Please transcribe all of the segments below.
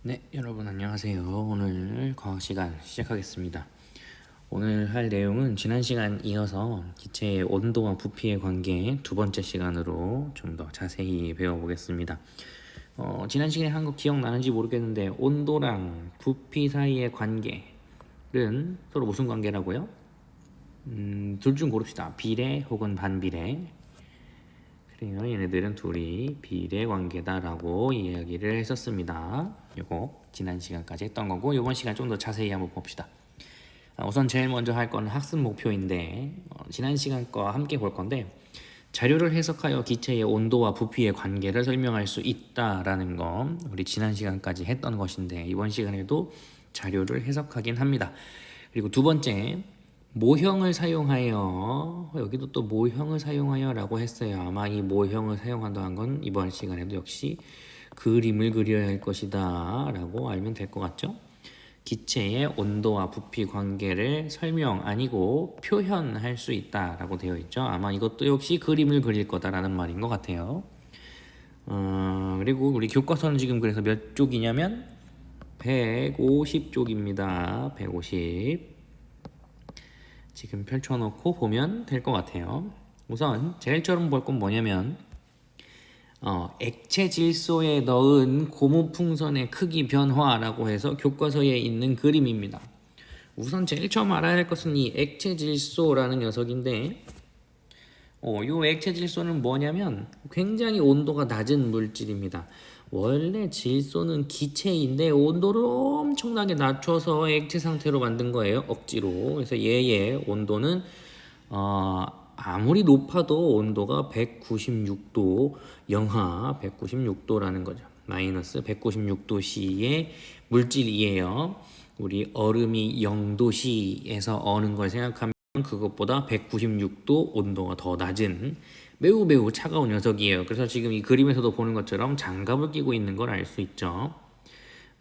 네, 여러분 안녕하세요. 오늘 과학 시간 시작하겠습니다. 오늘 할 내용은 지난 시간 이어서 기체의 온도와 부피의 관계 두 번째 시간으로 좀 더 자세히 배워보겠습니다. 지난 시간에 한 거 기억나는지 모르겠는데 온도랑 부피 사이의 관계는 서로 무슨 관계라고요? 둘 중 고릅시다. 비례 혹은 반비례. 그래요. 얘네들은 둘이 비례 관계다라고 이야기를 했었습니다. 요거 지난 시간까지 했던 거고 이번 시간 좀 더 자세히 한번 봅시다. 우선 제일 먼저 할 거는 학습 목표인데 지난 시간 거 함께 볼 건데 자료를 해석하여 기체의 온도와 부피의 관계를 설명할 수 있다라는 거 우리 지난 시간까지 했던 것인데 이번 시간에도 자료를 해석하긴 합니다. 그리고 두 번째 모형을 사용하여 여기도 또 모형을 사용하여 라고 했어요. 아마 이 모형을 사용한다는 건 이번 시간에도 역시 그림을 그려야 할 것이다 라고 알면 될 것 같죠? 기체의 온도와 부피 관계를 설명 아니고 표현할 수 있다 라고 되어 있죠. 아마 이것도 역시 그림을 그릴 거다라는 말인 것 같아요. 그리고 우리 교과서는 지금 그래서 몇 쪽이냐면 150쪽입니다. 150 지금 펼쳐놓고 보면 될 것 같아요. 우선 제일 처음 볼 건 뭐냐면 액체 질소에 넣은 고무풍선의 크기 변화라고 해서 교과서에 있는 그림입니다. 우선 제일 처음 알아야 할 것은 이 액체 질소라는 녀석인데 이 액체 질소는 뭐냐면 굉장히 온도가 낮은 물질입니다. 원래 질소는 기체인데 온도를 엄청나게 낮춰서 액체 상태로 만든 거예요. 억지로. 그래서 얘의 온도는 아무리 높아도 온도가 196도, 영하 196도라는 거죠. 마이너스 196도씨의 물질이에요. 우리 얼음이 0도씨에서 어는 걸 생각하면 그것보다 196도 온도가 더 낮은 매우 차가운 녀석이에요. 그래서 지금 이 그림에서도 보는 것처럼 장갑을 끼고 있는 걸 알 수 있죠.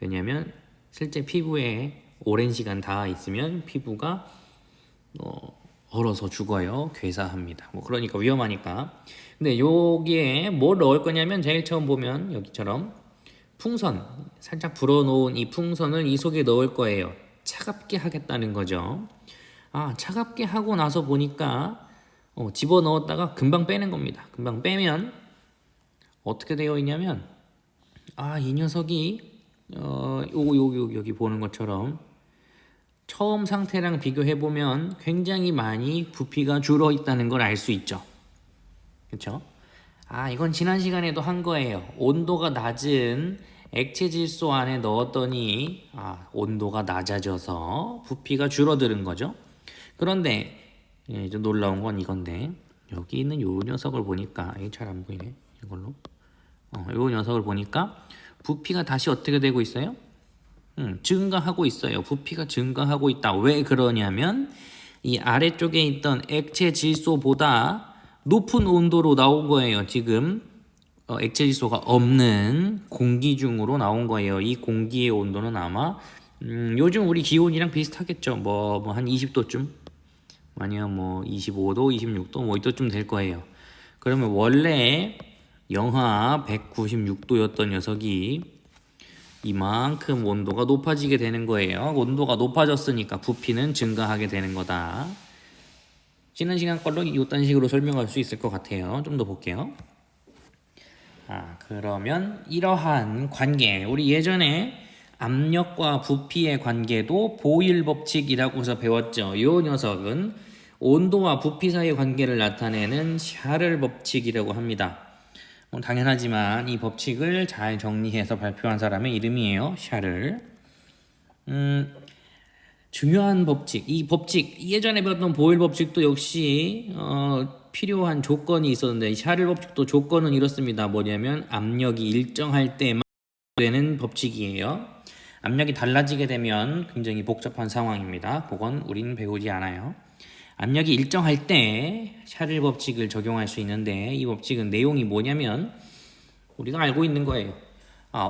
왜냐하면 실제 피부에 오랜 시간 닿아 있으면 피부가 얼어서 죽어요. 괴사합니다. 그러니까 위험하니까. 근데 여기에 뭘 넣을 거냐면 제일 처음 보면 여기처럼 풍선 살짝 불어놓은 이 풍선을 이 속에 넣을 거예요. 차갑게 하겠다는 거죠. 차갑게 하고 나서 보니까 집어넣었다가 금방 빼는 겁니다. 금방 빼면 어떻게 되어 있냐면 이 녀석이 여기 보는 것처럼 처음 상태랑 비교해 보면 굉장히 많이 부피가 줄어 있다는 걸 알 수 있죠. 그렇죠? 이건 지난 시간에도 한 거예요. 온도가 낮은 액체 질소 안에 넣었더니 온도가 낮아져서 부피가 줄어드는 거죠. 그런데 좀 놀라운 건 이건데 여기 있는 요 녀석을 보니까 이게 잘 안 보이네. 이걸로 요 녀석을 보니까 부피가 다시 어떻게 되고 있어요? 증가하고 있어요. 부피가 증가하고 있다. 왜 그러냐면 이 아래쪽에 있던 액체 질소보다 높은 온도로 나온 거예요. 지금 액체 질소가 없는 공기 중으로 나온 거예요. 이 공기의 온도는 아마 요즘 우리 기온이랑 비슷하겠죠. 한 20도쯤 아니면 25도, 26도 이때쯤 될 거예요. 그러면 원래 영하 196도였던 녀석이 이만큼 온도가 높아지게 되는 거예요. 온도가 높아졌으니까 부피는 증가하게 되는 거다. 지난 시간 걸로 이딴 식으로 설명할 수 있을 것 같아요. 좀 더 볼게요. 그러면 이러한 관계, 우리 예전에 압력과 부피의 관계도 보일 법칙이라고 해서 배웠죠. 이 녀석은 온도와 부피 사이의 관계를 나타내는 샤를 법칙이라고 합니다. 당연하지만 이 법칙을 잘 정리해서 발표한 사람의 이름이에요. 샤를. 중요한 법칙. 이 법칙 예전에 배웠던 보일 법칙도 역시 필요한 조건이 있었는데 이 샤를 법칙도 조건은 이렇습니다. 뭐냐면 압력이 일정할 때만 되는 법칙이에요. 압력이 달라지게 되면 굉장히 복잡한 상황입니다. 그건 우리는 배우지 않아요. 압력이 일정할 때 샤를 법칙을 적용할 수 있는데 이 법칙은 내용이 뭐냐면 우리가 알고 있는 거예요.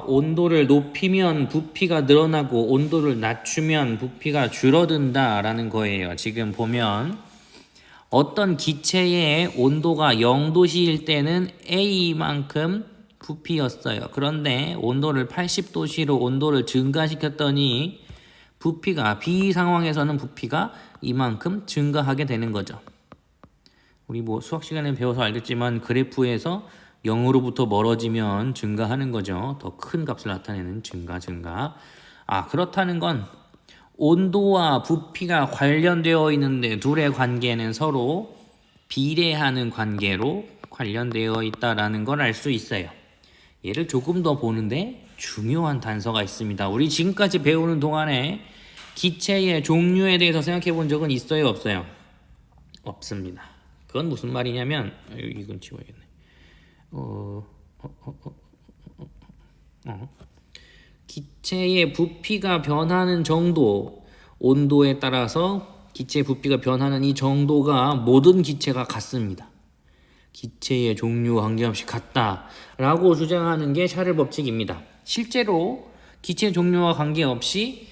온도를 높이면 부피가 늘어나고 온도를 낮추면 부피가 줄어든다라는 거예요. 지금 보면 어떤 기체의 온도가 0도씨일 때는 A만큼 부피였어요. 그런데 온도를 80도씨로 온도를 증가시켰더니 부피가 B 상황에서는 부피가 이만큼 증가하게 되는 거죠. 우리 뭐 수학 시간에 배워서 알겠지만 그래프에서 0으로부터 멀어지면 증가하는 거죠. 더 큰 값을 나타내는 증가. 그렇다는 건 온도와 부피가 관련되어 있는데 둘의 관계는 서로 비례하는 관계로 관련되어 있다라는 걸 알 수 있어요. 얘를 조금 더 보는데 중요한 단서가 있습니다. 우리 지금까지 배우는 동안에 기체의 종류에 대해서 생각해 본 적은 있어요, 없어요? 없습니다. 그건 무슨 말이냐면 이건 지워야겠네. 기체의 부피가 변하는 정도, 온도에 따라서 기체의 부피가 변하는 이 정도가 모든 기체가 같습니다. 기체의 종류와 관계없이 같다라고 주장하는 게 샤를 법칙입니다. 실제로 기체의 종류와 관계없이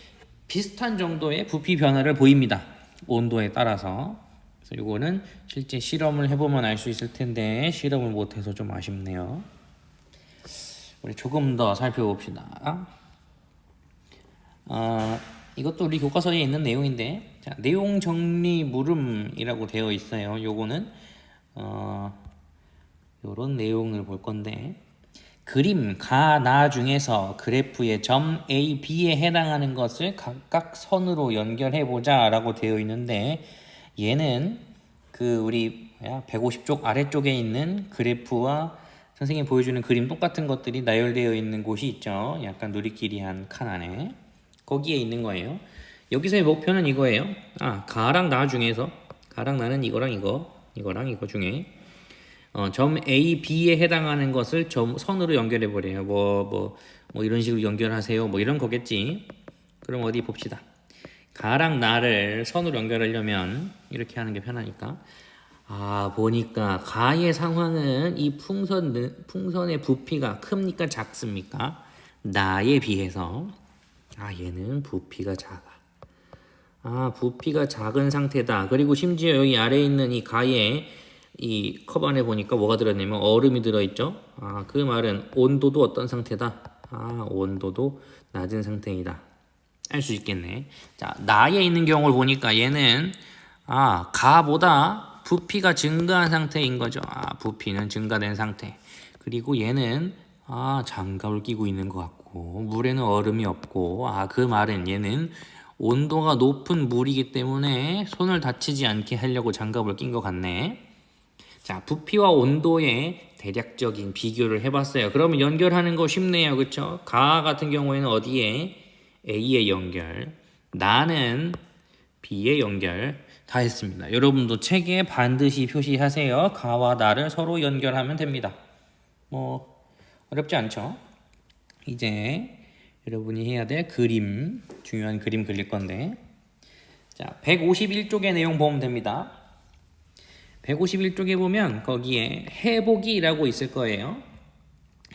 비슷한 정도의 부피 변화를 보입니다. 온도에 따라서. 그래서 이거는 실제 실험을 해보면 알 수 있을 텐데 실험을 못해서 좀 아쉽네요. 우리 조금 더 살펴봅시다. 이것도 우리 교과서에 있는 내용인데, 자, 내용 정리 물음이라고 되어 있어요. 요거는 요런 내용을 볼 건데, 그림 가, 나 중에서 그래프의 점 A, B에 해당하는 것을 각각 선으로 연결해 보자 라고 되어 있는데, 얘는 그 우리 150쪽 아래쪽에 있는 그래프와 선생님이 보여주는 그림 똑같은 것들이 나열되어 있는 곳이 있죠. 약간 누리끼리 한 칸 안에. 거기에 있는 거예요. 여기서의 목표는 이거예요. 가랑 나 중에서, 가랑 나는 이거랑 이거 중에 점 A, B에 해당하는 것을 선으로 연결해 버려요. 뭐 이런 식으로 연결하세요. 뭐 이런 거겠지. 그럼 어디 봅시다. 가랑 나를 선으로 연결하려면 이렇게 하는 게 편하니까. 보니까 가의 상황은 이 풍선의 부피가 큽니까 작습니까? 나에 비해서 얘는 부피가 작아. 부피가 작은 상태다. 그리고 심지어 여기 아래에 있는 이 가에 이 컵 안에 보니까 뭐가 들어있냐면 얼음이 들어있죠. 그 말은 온도도 어떤 상태다? 온도도 낮은 상태이다. 알 수 있겠네. 자, 나에 있는 경우를 보니까 얘는 가보다 부피가 증가한 상태인 거죠. 부피는 증가된 상태. 그리고 얘는 장갑을 끼고 있는 것 같고 물에는 얼음이 없고 그 말은 얘는 온도가 높은 물이기 때문에 손을 다치지 않게 하려고 장갑을 낀 것 같네. 자, 부피와 온도의 대략적인 비교를 해봤어요. 그러면 연결하는 거 쉽네요. 그쵸? 가 같은 경우에는 어디에? A에 연결, 나는 B에 연결 다 했습니다. 여러분도 책에 반드시 표시하세요. 가와 나를 서로 연결하면 됩니다. 어렵지 않죠? 이제 여러분이 해야 될 그림, 중요한 그림 그릴 건데, 자, 151쪽의 내용 보면 됩니다. 151쪽에 보면 거기에 해보기라고 있을 거예요.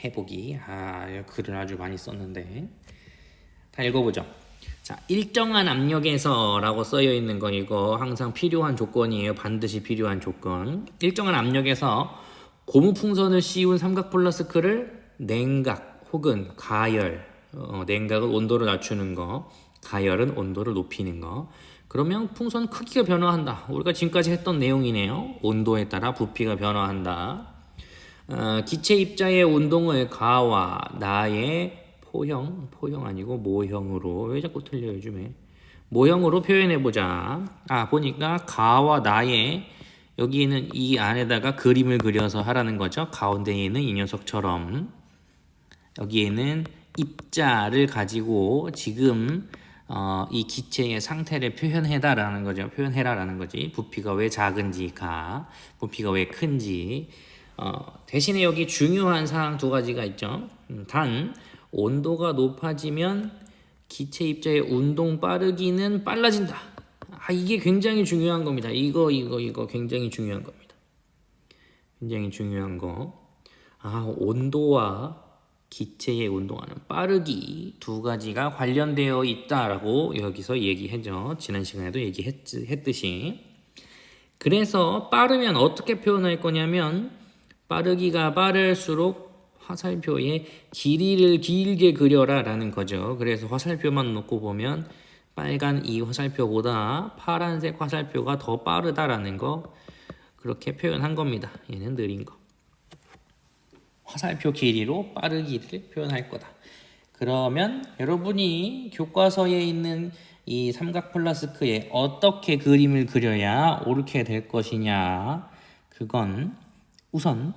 해보기. 글을 아주 많이 썼는데 다 읽어보죠. 자, 일정한 압력에서 라고 쓰여 있는 거 이거 항상 필요한 조건이에요. 반드시 필요한 조건. 일정한 압력에서 고무풍선을 씌운 삼각 플라스크를 냉각 혹은 가열, 냉각은 온도를 낮추는 거, 가열은 온도를 높이는 거. 그러면 풍선 크기가 변화한다. 우리가 지금까지 했던 내용이네요. 온도에 따라 부피가 변화한다. 기체 입자의 운동을 가와 나의 포형 아니고 모형으로, 왜 자꾸 틀려 요즘에, 모형으로 표현해보자. 보니까 가와 나의, 여기에는 이 안에다가 그림을 그려서 하라는 거죠. 가운데에 있는 이 녀석처럼 여기에는 입자를 가지고 지금 이 기체의 상태를 표현해라라는 거죠. 표현해라라는 거지. 부피가 왜 작은지, 부피가 왜 큰지. 대신에 여기 중요한 사항 두 가지가 있죠. 단 온도가 높아지면 기체 입자의 운동 빠르기는 빨라진다. 이게 굉장히 중요한 겁니다. 이거 굉장히 중요한 겁니다. 굉장히 중요한 거. 온도와 기체의 운동하는 빠르기 두 가지가 관련되어 있다라고 여기서 얘기했죠. 지난 시간에도 얘기했듯이. 그래서 빠르면 어떻게 표현할 거냐면, 빠르기가 빠를수록 화살표의 길이를 길게 그려라 라는 거죠. 그래서 화살표만 놓고 보면 빨간 이 화살표보다 파란색 화살표가 더 빠르다라는 거 그렇게 표현한 겁니다. 얘는 느린 거. 화살표 길이로 빠르기를 표현할 거다. 그러면 여러분이 교과서에 있는 이 삼각 플라스크에 어떻게 그림을 그려야 옳게 될 것이냐, 그건 우선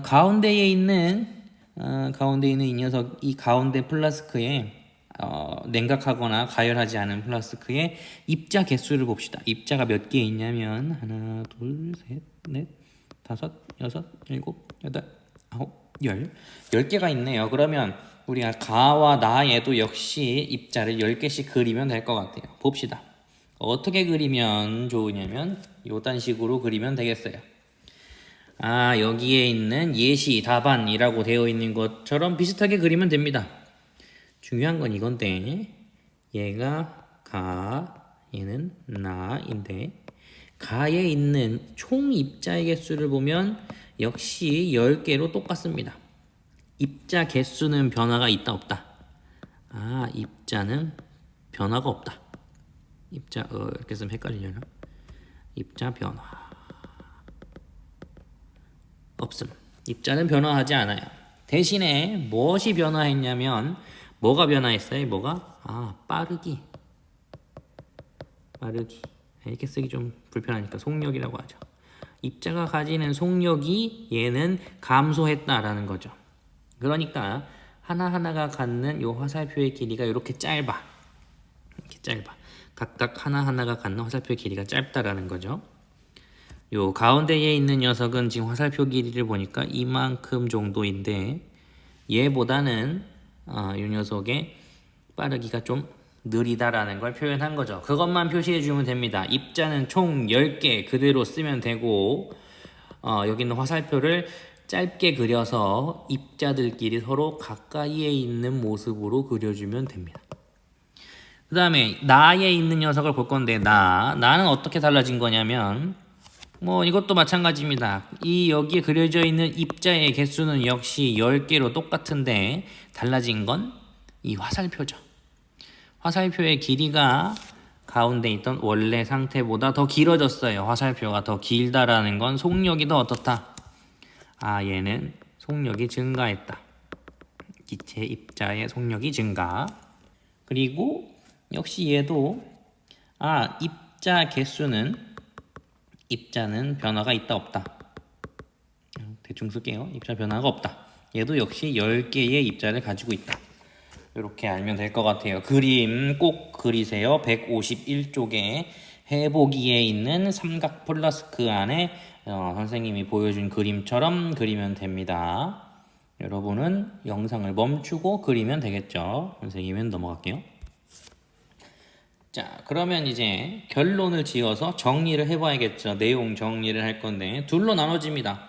가운데에 있는 이 녀석, 이 가운데 플라스크에 냉각하거나 가열하지 않은 플라스크의 입자 개수를 봅시다. 입자가 몇 개 있냐면 하나, 둘, 셋, 넷, 다섯, 여섯, 일곱, 여덟, 아홉, 10개가 있네요. 그러면 우리가 가와 나에도 역시 입자를 10개씩 그리면 될 것 같아요. 봅시다. 어떻게 그리면 좋으냐면 요딴 식으로 그리면 되겠어요. 여기에 있는 예시, 답안이라고 되어 있는 것처럼 비슷하게 그리면 됩니다. 중요한 건 이건데 얘가 가, 얘는 나인데 가에 있는 총 입자의 개수를 보면 역시 10개로 똑같습니다. 입자 개수는 변화가 있다 없다? 입자는 변화가 없다. 입자 이렇게 쓰면 헷갈리려나? 입자 변화 없음. 입자는 변화하지 않아요. 대신에 무엇이 변화했냐면 뭐가 변화했어요? 빠르기. 이렇게 쓰기 좀 불편하니까 속력이라고 하죠. 입자가 가지는 속력이 얘는 감소했다라는 거죠. 그러니까 하나하나가 갖는 요 화살표의 길이가 이렇게 짧아. 각각 하나하나가 갖는 화살표의 길이가 짧다라는 거죠. 요 가운데에 있는 녀석은 지금 화살표 길이를 보니까 이만큼 정도인데 얘보다는 이 녀석의 빠르기가 좀 느리다라는 걸 표현한 거죠. 그것만 표시해 주면 됩니다. 입자는 총 10개 그대로 쓰면 되고 여기 있는 화살표를 짧게 그려서 입자들끼리 서로 가까이에 있는 모습으로 그려주면 됩니다. 그 다음에 나에 있는 녀석을 볼 건데 나는 어떻게 달라진 거냐면 이것도 마찬가지입니다. 이 여기에 그려져 있는 입자의 개수는 역시 10개로 똑같은데 달라진 건 이 화살표죠. 화살표의 길이가 가운데 있던 원래 상태보다 더 길어졌어요. 화살표가 더 길다라는 건 속력이 더 어떻다? 얘는 속력이 증가했다. 기체 입자의 속력이 증가. 그리고 역시 얘도 입자 개수는 입자는 변화가 있다 없다. 대충 쓸게요. 입자 변화가 없다. 얘도 역시 10개의 입자를 가지고 있다. 이렇게 알면 될 것 같아요. 그림 꼭 그리세요. 151쪽에 해보기에 있는 삼각 플라스크 안에 선생님이 보여준 그림처럼 그리면 됩니다. 여러분은 영상을 멈추고 그리면 되겠죠. 선생님은 넘어갈게요. 자, 그러면 이제 결론을 지어서 정리를 해봐야겠죠. 내용 정리를 할 건데 둘로 나눠집니다.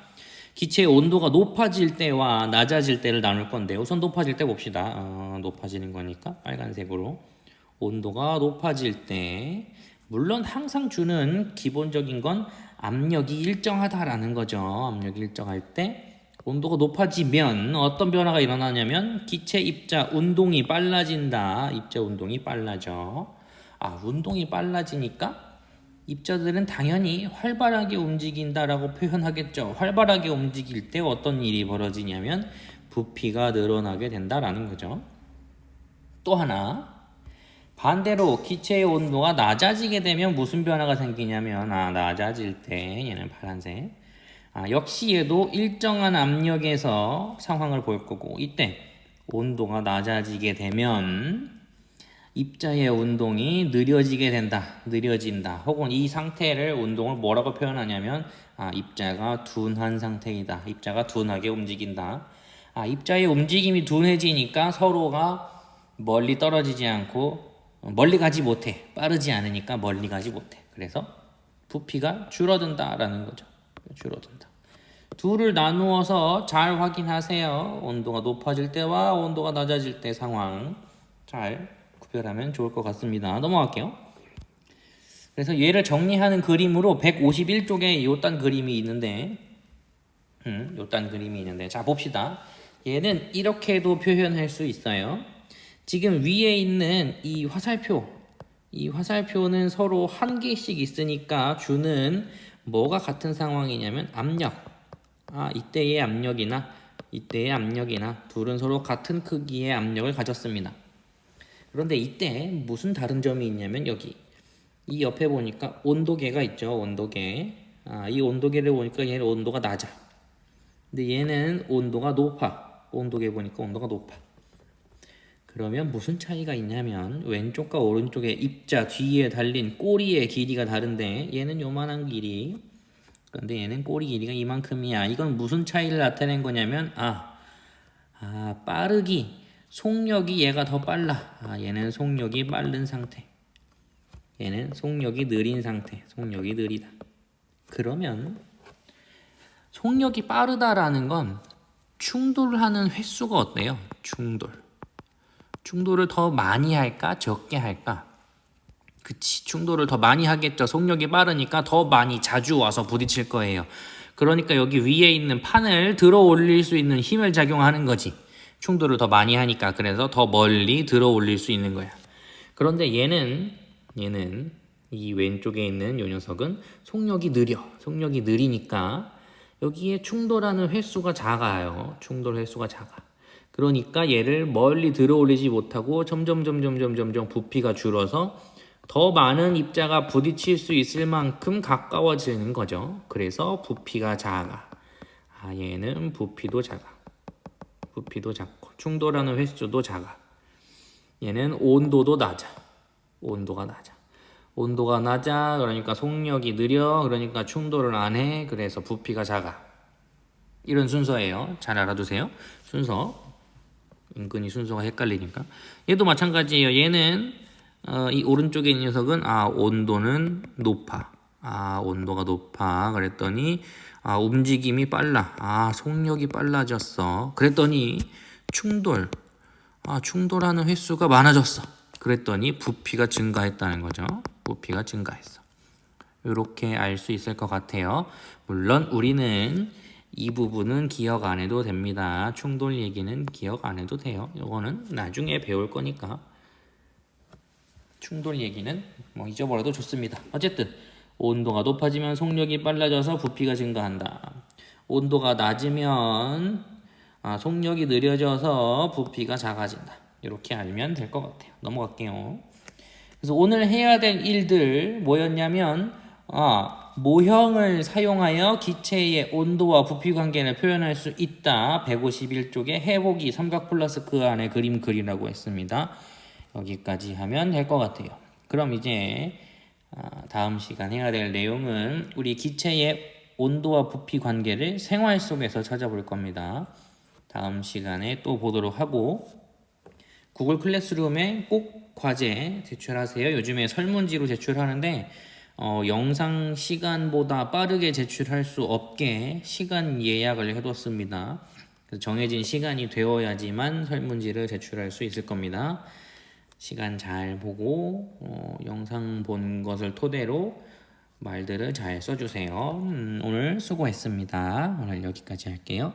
기체의 온도가 높아질 때와 낮아질 때를 나눌 건데 우선 높아질 때 봅시다. 높아지는 거니까 빨간색으로 온도가 높아질 때 물론 항상 주는 기본적인 건 압력이 일정하다라는 거죠. 압력이 일정할 때 온도가 높아지면 어떤 변화가 일어나냐면 기체 입자 운동이 빨라진다. 입자 운동이 빨라져. 운동이 빨라지니까 입자들은 당연히 활발하게 움직인다라고 표현하겠죠. 활발하게 움직일 때 어떤 일이 벌어지냐면 부피가 늘어나게 된다라는 거죠. 또 하나 반대로 기체의 온도가 낮아지게 되면 무슨 변화가 생기냐면 낮아질 때 얘는 파란색 역시 얘도 일정한 압력에서 상황을 볼 거고 이때 온도가 낮아지게 되면 입자의 운동이 느려진다. 혹은 이 상태를 운동을 뭐라고 표현하냐면 입자가 둔한 상태이다. 입자가 둔하게 움직인다. 입자의 움직임이 둔해지니까 서로가 멀리 떨어지지 않고 멀리 가지 못해. 빠르지 않으니까 멀리 가지 못해. 그래서 부피가 줄어든다라는 거죠. 줄어든다. 둘을 나누어서 잘 확인하세요. 온도가 높아질 때와 온도가 낮아질 때 상황 잘 구별하면 좋을 것 같습니다. 넘어갈게요. 그래서 얘를 정리하는 그림으로 151쪽에 이딴 그림이 있는데 요딴 그림이 있는데 자 봅시다. 얘는 이렇게도 표현할 수 있어요. 지금 위에 있는 이 화살표는 서로 한 개씩 있으니까 주는 뭐가 같은 상황이냐면 압력. 이때의 압력이나 둘은 서로 같은 크기의 압력을 가졌습니다. 그런데 이때 무슨 다른 점이 있냐면 여기 이 옆에 보니까 온도계가 있죠. 온도계. 이 온도계를 보니까 얘는 온도가 낮아. 근데 얘는 온도가 높아. 온도계 보니까 온도가 높아. 그러면 무슨 차이가 있냐면 왼쪽과 오른쪽에 입자 뒤에 달린 꼬리의 길이가 다른데 얘는 요만한 길이, 그런데 얘는 꼬리 길이가 이만큼이야. 이건 무슨 차이를 나타낸 거냐면 빠르기, 속력이 얘가 더 빨라. 얘는 속력이 빠른 상태, 얘는 속력이 느린 상태. 속력이 느리다. 그러면 속력이 빠르다라는 건 충돌하는 횟수가 어때요? 충돌을 더 많이 할까 적게 할까? 그치, 충돌을 더 많이 하겠죠. 속력이 빠르니까 더 많이 자주 와서 부딪힐 거예요. 그러니까 여기 위에 있는 판을 들어 올릴 수 있는 힘을 작용하는 거지. 충돌을 더 많이 하니까. 그래서 더 멀리 들어 올릴 수 있는 거야. 그런데 얘는 이 왼쪽에 있는 요 녀석은 속력이 느리니까 여기에 충돌하는 횟수가 작아요. 충돌 횟수가 작아. 그러니까 얘를 멀리 들어 올리지 못하고 점점 부피가 줄어서 더 많은 입자가 부딪힐 수 있을 만큼 가까워지는 거죠. 그래서 부피가 작아. 얘는 부피도 작고 충돌하는 횟수도 작아. 얘는 온도가 낮아. 그러니까 속력이 느려. 그러니까 충돌을 안 해. 그래서 부피가 작아. 이런 순서예요. 잘 알아두세요. 순서. 은근히 순서가 헷갈리니까. 얘도 마찬가지예요. 얘는 이 오른쪽에 있는 녀석은 온도는 높아. 온도가 높아. 그랬더니 움직임이 빨라. 속력이 빨라졌어. 그랬더니 충돌하는 횟수가 많아졌어. 그랬더니 부피가 증가했다는 거죠. 부피가 증가했어. 이렇게 알 수 있을 것 같아요. 물론 우리는 이 부분은 기억 안 해도 됩니다. 충돌 얘기는 기억 안 해도 돼요. 이거는 나중에 배울 거니까 충돌 얘기는 뭐 잊어버려도 좋습니다. 어쨌든 온도가 높아지면 속력이 빨라져서 부피가 증가한다. 온도가 낮으면 속력이 느려져서 부피가 작아진다. 이렇게 알면 될 것 같아요. 넘어갈게요. 그래서 오늘 해야 될 일들 뭐였냐면 모형을 사용하여 기체의 온도와 부피 관계를 표현할 수 있다. 151쪽에 해보기 삼각 플러스 그 안에 그림 그리라고 했습니다. 여기까지 하면 될 것 같아요. 그럼 이제 다음 시간 해야 될 내용은 우리 기체의 온도와 부피 관계를 생활 속에서 찾아볼 겁니다. 다음 시간에 또 보도록 하고 구글 클래스룸에 꼭 과제 제출하세요. 요즘에 설문지로 제출하는데 영상 시간보다 빠르게 제출할 수 없게 시간 예약을 해뒀습니다. 그래서 정해진 시간이 되어야지만 설문지를 제출할 수 있을 겁니다. 시간 잘 보고 영상 본 것을 토대로 말들을 잘 써주세요. 오늘 수고했습니다. 오늘 여기까지 할게요.